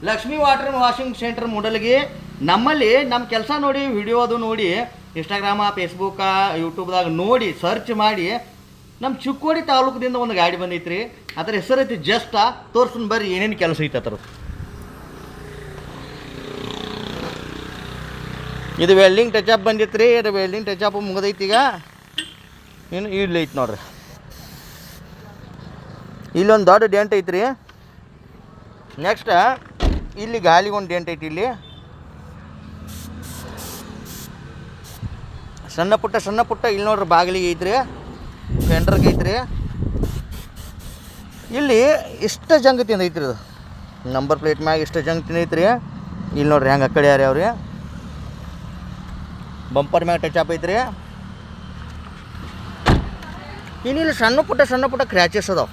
Lakshmi water washing centre Mudalgi ನಮ್ಮಲ್ಲಿ ನಮ್ಮ ಕೆಲಸ ನೋಡಿ ವಿಡಿಯೋ ಅದು ನೋಡಿ ಇನ್ಸ್ಟಾಗ್ರಾಮ ಫೇಸ್ಬುಕ್ಕ ಯೂಟ್ಯೂಬ್ದಾಗ ನೋಡಿ ಸರ್ಚ್ ಮಾಡಿ ನಮ್ಮ ಚಿಕ್ಕೋಡಿ ತಾಲೂಕದಿಂದ ಒಂದು ಗಾಡಿ ಬಂದೈತ್ರಿ. ಅದರ ಹೆಸರೈತಿ ಜಸ್ಟ್ ತೋರ್ಸನ್ ಬರ್ರಿ ಏನೇನು ಕೆಲಸ ಐತೆ ಅದ್ರ. ಇದು ವೆಲ್ಡಿಂಗ್ ಟಚಪ್ ಬಂದಿತ್ತು ರೀ. ಇದು ವೆಲ್ಡಿಂಗ್ ಟಚಪ್ ಮುಗಿದೈತಿ. ಈಗ ಇನ್ನು ಇಲ್ಲಿ ಐತಿ ನೋಡ್ರಿ. ಇಲ್ಲೊಂದು ದೊಡ್ಡ ಡೆಂಟ್ ಐತ್ರಿ. ನೆಕ್ಸ್ಟ್ ಇಲ್ಲಿ ಗಾಲಿಗೆ ಒಂದು ಡೆಂಟ್ ಐತಿ. ಇಲ್ಲಿ ಸಣ್ಣ ಪುಟ್ಟ ಇಲ್ಲಿ ನೋಡ್ರಿ ಬಾಗಿಲಿಗೆ ಐತ್ರಿ, ಫೆಂಡ್ರಿಗೆ ಐತ್ರಿ. ಇಲ್ಲಿ ಇಷ್ಟ ಜಂಗ್ ತಿಂದೈತ್ರಿ. ಇದು ನಂಬರ್ ಪ್ಲೇಟ್ ಮ್ಯಾಗ ಇಷ್ಟ ಜಂಗ್ ತಿಂದೈತ್ರಿ. ಇಲ್ಲಿ ನೋಡ್ರಿ ಹೆಂಗೆ ಆ ಕಡೆ ಯಾರ್ಯಾವ್ರಿ ಬಂಪರ್ ಮ್ಯಾಗ ಟಚ್ ಅಪ್ ಐತ್ರಿ. ಇನ್ನಿಲ್ಲಿ ಸಣ್ಣ ಪುಟ್ಟ ಕ್ರ್ಯಾಚಸ್ ಅದಾವ.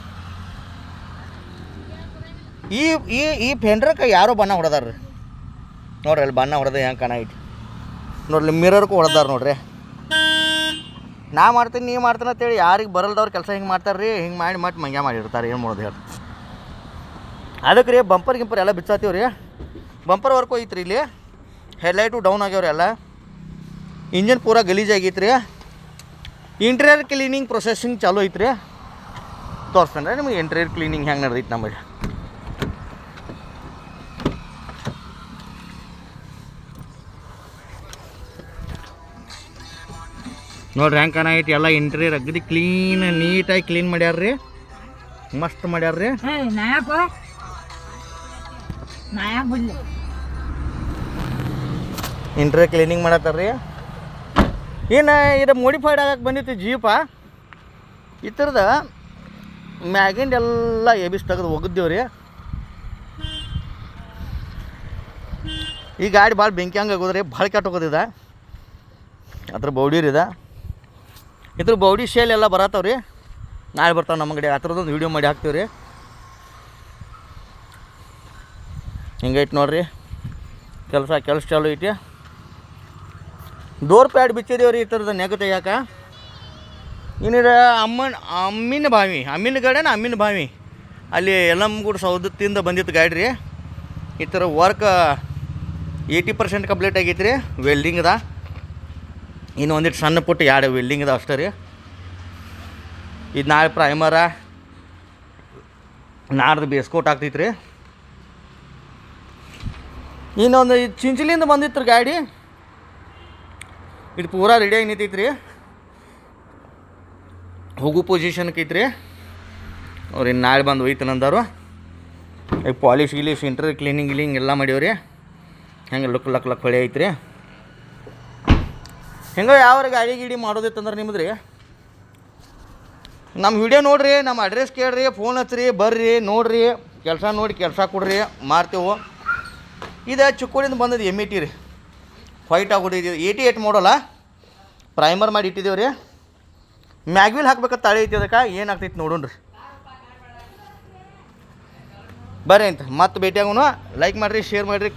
ಈ ಫೆಂಡ್ರಕ್ಕೆ ಯಾರೋ ಬಣ್ಣ ಹೊಡೆದಾರ್ರಿ ನೋಡ್ರಿ. ಅಲ್ಲಿ ಬಣ್ಣ ಹೊಡೆದ ಹೆಂಗೆ ಕಾಣೈತಿ ನೋಡ್ರಿ. ಮಿರರ್ಗೂ ಹೊಡೆದಾರ ನೋಡ್ರಿ. ನಾ ಮಾಡ್ತೀನಿ ನೀ ಮಾಡ್ತೀನಿ ಅಂತೇಳಿ ಯಾರಿಗೆ ಬರಲ್ದವ್ರು ಕೆಲಸ ಹಿಂಗೆ ಮಾಡ್ತಾರೆ ರೀ. ಹಿಂಗೆ ಮಾಡಿ ಮಂಗ್ಯ ಮಾಡಿರ್ತಾರೆ. ಏನು ಮಾಡೋದು ಹೇಳಿ. ಅದಕ್ಕೆ ರೀ ಬಂಪರ್ ಗಿಂಪರ್ ಎಲ್ಲ ಬಿಚ್ಚಾತೀವಿ ರೀ. ಬಂಪರ್ ವರ್ಕ್ ಹೋಯ್ತು ರೀ. ಇಲ್ಲಿ ಹೆಡ್ಲೈಟು ಡೌನ್ ಆಗ್ಯಾವ್ರಿ. ಎಲ್ಲ ಇಂಜನ್ ಪೂರಾ ಗಲೀಜಾಗೈತೆ ರೀ. ಇಂಟೀರಿಯರ್ ಕ್ಲೀನಿಂಗ್ ಪ್ರೊಸೆಸಿಂಗ್ ಚಾಲೂ ಐತ್ರಿ. ತೋರಿಸ್ತಾನೆ ರೀ ನಿಮಗೆ ಇಂಟೀರಿಯರ್ ಕ್ಲೀನಿಂಗ್ ಹೆಂಗೆ ನಡೆದೈತೆ ನಮಗೆ. ನೋಡ್ರಿ ಹೆಂಗೆ ಕಾಣೈತಿ. ಎಲ್ಲ ಇಂಟೀರಿಯರ್ ಅಗದಿ ಕ್ಲೀನ್ ನೀಟಾಗಿ ಕ್ಲೀನ್ ಮಾಡ್ಯಾರ್ರಿ. ಮಸ್ತ್ ಮಾಡ್ಯಾರ್ರಿ. ಇಂಟೀರಿಯರ್ ಕ್ಲೀನಿಂಗ್ ಮಾಡತ್ತಾರ್ರಿ. ಏನು ಇದು ಮೋಡಿಫೈಡ್ ಆಗಕ್ಕೆ ಬಂದಿತ್ತು ಜೀಪ. ಈ ಥರದ ಮ್ಯಾಗಿಂದ ಎಲ್ಲ ಎಬಿಸ್ ತೆಗೆದು ಒಗದ್ದೇವ್ರಿ. ಈ ಗಾಡಿ ಭಾಳ ಬೆಂಕಿ ಹಂಗೆ ಆಗೋದ್ರಿ. ಭಾಳ ಕೆಟ್ಟ ಹೋಗೋದಿದೆ. ಅದ್ರ ಬೌಡಿರಿದೆ. ಇದ್ರ ಬೌಡಿ ಶೇಲ್ ಎಲ್ಲ ಬರತ್ತವ್ರಿ. ನಾಳೆ ಬರ್ತಾವೆ ನಮ್ಮ ಅಂಗಡಿ. ಆ ಥರದೊಂದು ವೀಡಿಯೋ ಮಾಡಿ ಹಾಕ್ತೀವಿ ರೀ. ಹಿಂಗೈತೆ ನೋಡ್ರಿ ಕೆಲಸ ಚಾಲು ಐತಿ. ಡೋರ್ ಪ್ಯಾಡ್ ಬಿಚ್ಚಿದೇವ್ರಿ. ಈ ಥರದ ನೆಗ ತೆಗ್ಯಾಕ. ಇನ್ನಿದ ಅಮ್ಮಿನ ಬಾವಿ ಅಲ್ಲಿ ಯಲ್ಲಮ್ಮಗೂಡು ಸೌದತ್ತಿಂದ ಬಂದಿತ್ತು ಗಾಡಿ ರೀ. ಈ ಥರ ವರ್ಕ್ 80% ಕಂಪ್ಲೀಟ್ ಆಗೈತೆ ರೀ. ವೆಲ್ಡಿಂಗ್ ಅದ. ಇನ್ನು ಒಂದಿಟ್ಟು ಸಣ್ಣ ಪುಟ್ಟ 2 ವೆಲ್ಡಿಂಗ್ ಅದ ಅಷ್ಟೇ ರೀ. ಇದು ನಾಳೆ ಪ್ರೈಮರ ನಾಡ್ದು ಬೇಸ್ಕೋಟ್ ಆಗ್ತೈತೆ ರೀ. ಇನ್ನೊಂದು ಇದು ಚಿಂಚಲಿಂದ ಬಂದಿತ್ತು ಗಾಡಿ. ಇದು ಪೂರಾ ರೆಡಿಯಾಗಿ ನಿಂತೈತೆ ರೀ. ಹೋಗು ಪೊಸಿಷನ್ಗೆ ಐತ್ರಿ. ಅವ್ರು ಇನ್ನು ನಾಳೆ ಬಂದು ಒಯ್ತಾನಂದರು. ಈಗ ಪಾಲಿಶ್ ಗಿಲೀಶ್ ಇಂಟೀರಿಯರ್ ಕ್ಲೀನಿಂಗ್ ಎಲ್ಲ ಮಾಡ್ಯಾವ್ರಿ. ಹೆಂಗೆ ಲಕ್ ಹೊಳೆ ಐತ್ರಿ. ಹೆಂಗೆ ಯಾವ ಗಾಡಿ ಮಾಡೋದಿತ್ತಂದ್ರೆ ನಿಮ್ದು ರೀ ನಮ್ಮ ವಿಡಿಯೋ ನೋಡಿರಿ, ನಮ್ಮ ಅಡ್ರೆಸ್ ಕೇಳಿರಿ, ಫೋನ್ ಹಚ್ಚಿರಿ, ಬರ್ರಿ ನೋಡಿರಿ, ಕೆಲಸ ನೋಡಿ ಕೆಲಸ ಕೊಡ್ರಿ, ಮಾರ್ತೇವೆ. ಇದು ಚಿಕ್ಕೋಡಿಂದ ಬಂದದ್ದು M80 ರೀ. ವೈಟ್ ಆಗಿಬಿಟ್ಟಿದ್ದೀವಿ. 88 ಮಾಡಲ್ಲ. ಪ್ರೈಮರ್ ಮಾಡಿ ಇಟ್ಟಿದ್ದೇವೆ ರೀ. ಮ್ಯಾಗ್ವಿಲ್ ಹಾಕ್ಬೇಕಂತ ತಾಳಿ ಐತಿ. ಅದಕ್ಕೆ ಏನಾಗ್ತೈತಿ ನೋಡೋಣ ರೀ. ಬರ್ರಿ ಅಂತ ಮತ್ತೆ ಭೇಟಿಯಾಗೋಣ. ಲೈಕ್ ಮಾಡಿರಿ, ಶೇರ್ ಮಾಡಿರಿ.